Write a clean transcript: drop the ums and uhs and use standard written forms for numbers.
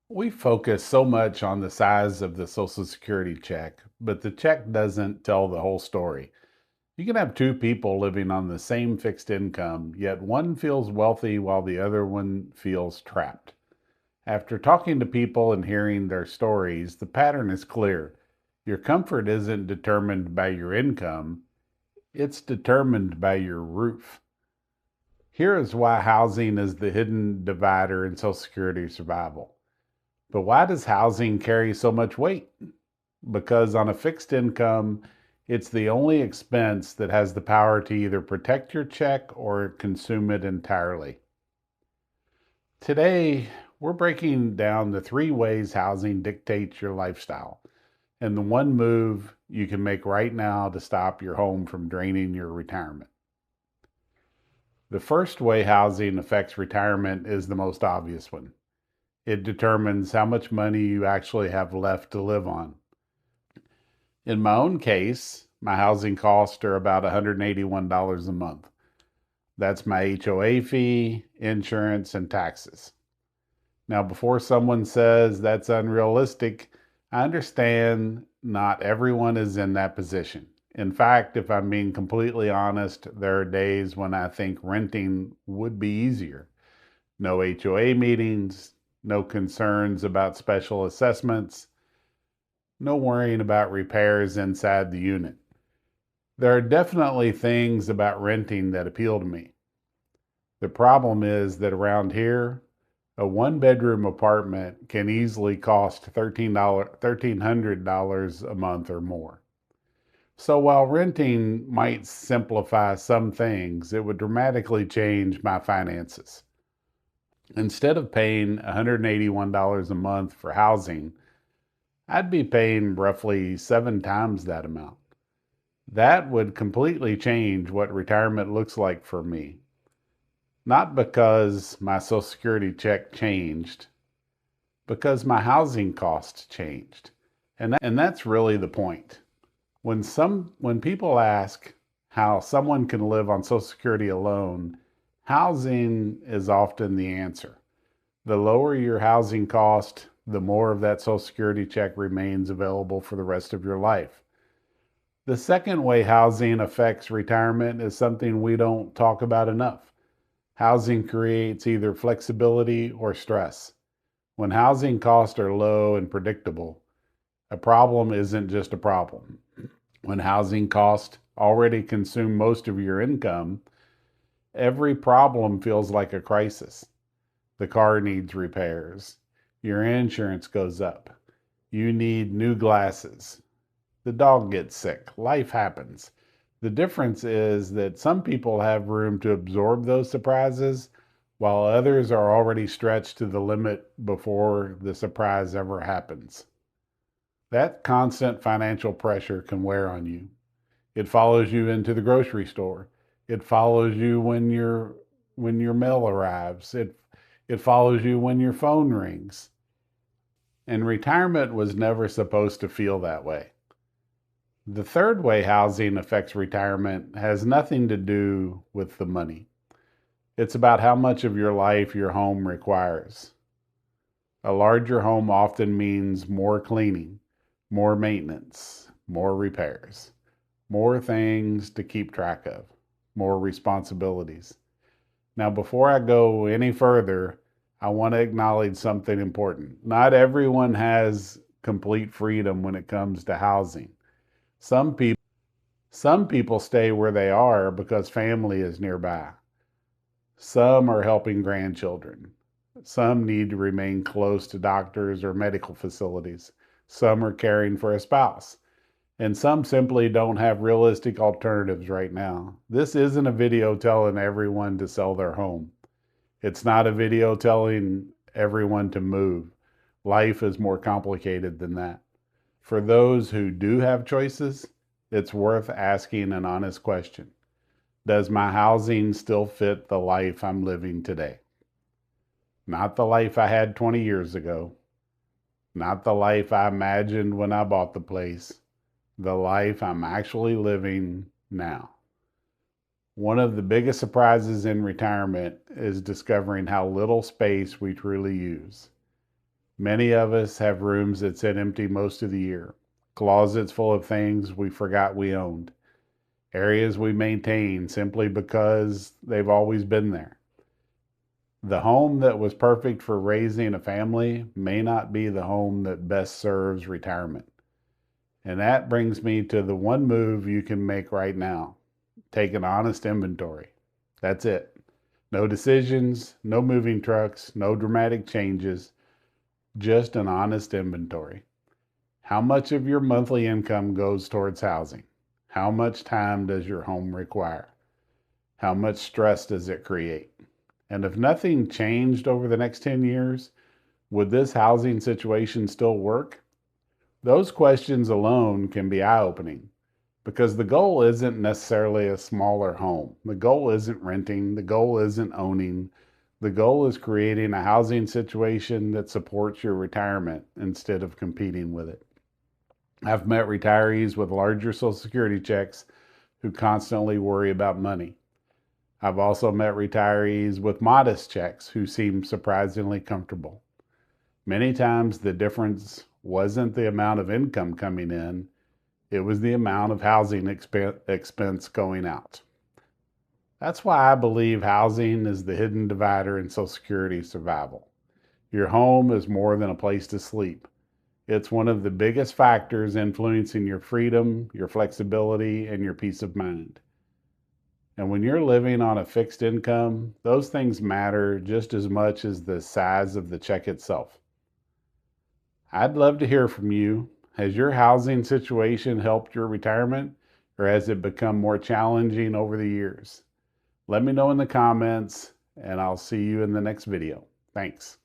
We focus so much on the size of the Social Security check, but the check doesn't tell the whole story. You can have two people living on the same fixed income, yet one feels wealthy while the other one feels trapped. After talking to people and hearing their stories, the pattern is clear. Your comfort isn't determined by your income, it's determined by your roof. Here is why housing is the hidden divider in Social Security survival. But why does housing carry so much weight? Because on a fixed income, it's the only expense that has the power to either protect your check or consume it entirely. Today, we're breaking down the three ways housing dictates your lifestyle and the one move you can make right now to stop your home from draining your retirement. The first way housing affects retirement is the most obvious one. It determines how much money you actually have left to live on. In my own case, my housing costs are about $181 a month. That's my HOA fee, insurance, and taxes. Now, before someone says that's unrealistic, I understand not everyone is in that position. In fact, if I'm being completely honest, there are days when I think renting would be easier. No HOA meetings, no concerns about special assessments, no worrying about repairs inside the unit. There are definitely things about renting that appeal to me. The problem is that around here, a one bedroom apartment can easily cost $1,300 a month or more. So while renting might simplify some things, it would dramatically change my finances. Instead of paying $181 a month for housing, I'd be paying roughly 7 times that amount. That would completely change what retirement looks like for me. Not because my Social Security check changed, because my housing costs changed. And that's really the point. When people ask how someone can live on Social Security alone, housing is often the answer. The lower your housing cost, the more of that Social Security check remains available for the rest of your life. The second way housing affects retirement is something we don't talk about enough. Housing creates either flexibility or stress. When housing costs are low and predictable, a problem isn't just a problem. When housing costs already consume most of your income, every problem feels like a crisis. The car needs repairs. Your insurance goes up. You need new glasses. The dog gets sick. Life happens. The difference is that some people have room to absorb those surprises, while others are already stretched to the limit before the surprise ever happens. That constant financial pressure can wear on you. It follows you into the grocery store. It follows you when your mail arrives. It follows you when your phone rings. And retirement was never supposed to feel that way. The third way housing affects retirement has nothing to do with the money. It's about how much of your life your home requires. A larger home often means more cleaning, more maintenance, more repairs, more things to keep track of, more responsibilities. Now, before I go any further, I want to acknowledge something important. Not everyone has complete freedom when it comes to housing. Some people Some people stay where they are because family is nearby. Some are helping grandchildren. Some need to remain close to doctors or medical facilities. Some are caring for a spouse. And some simply don't have realistic alternatives right now. This isn't a video telling everyone to sell their home. It's not a video telling everyone to move. Life is more complicated than that. For those who do have choices, it's worth asking an honest question. Does my housing still fit the life I'm living today? Not the life I had 20 years ago. Not the life I imagined when I bought the place. The life I'm actually living now. One of the biggest surprises in retirement is discovering how little space we truly use. Many of us have rooms that sit empty most of the year, closets full of things we forgot we owned, areas we maintain simply because they've always been there. The home that was perfect for raising a family may not be the home that best serves retirement. And that brings me to the one move you can make right now. Take an honest inventory. That's it. No decisions, no moving trucks, no dramatic changes, just an honest inventory. How much of your monthly income goes towards housing? How much time does your home require? How much stress does it create? And if nothing changed over the next 10 years, would this housing situation still work? Those questions alone can be eye-opening because the goal isn't necessarily a smaller home. The goal isn't renting. The goal isn't owning. The goal is creating a housing situation that supports your retirement instead of competing with it. I've met retirees with larger Social Security checks who constantly worry about money. I've also met retirees with modest checks who seem surprisingly comfortable. Many times the difference wasn't the amount of income coming in, it was the amount of housing expense going out. That's why I believe housing is the hidden divider in Social Security survival. Your home is more than a place to sleep. It's one of the biggest factors influencing your freedom, your flexibility, and your peace of mind. And when you're living on a fixed income, those things matter just as much as the size of the check itself. I'd love to hear from you. Has your housing situation helped your retirement, or has it become more challenging over the years? Let me know in the comments, and I'll see you in the next video. Thanks.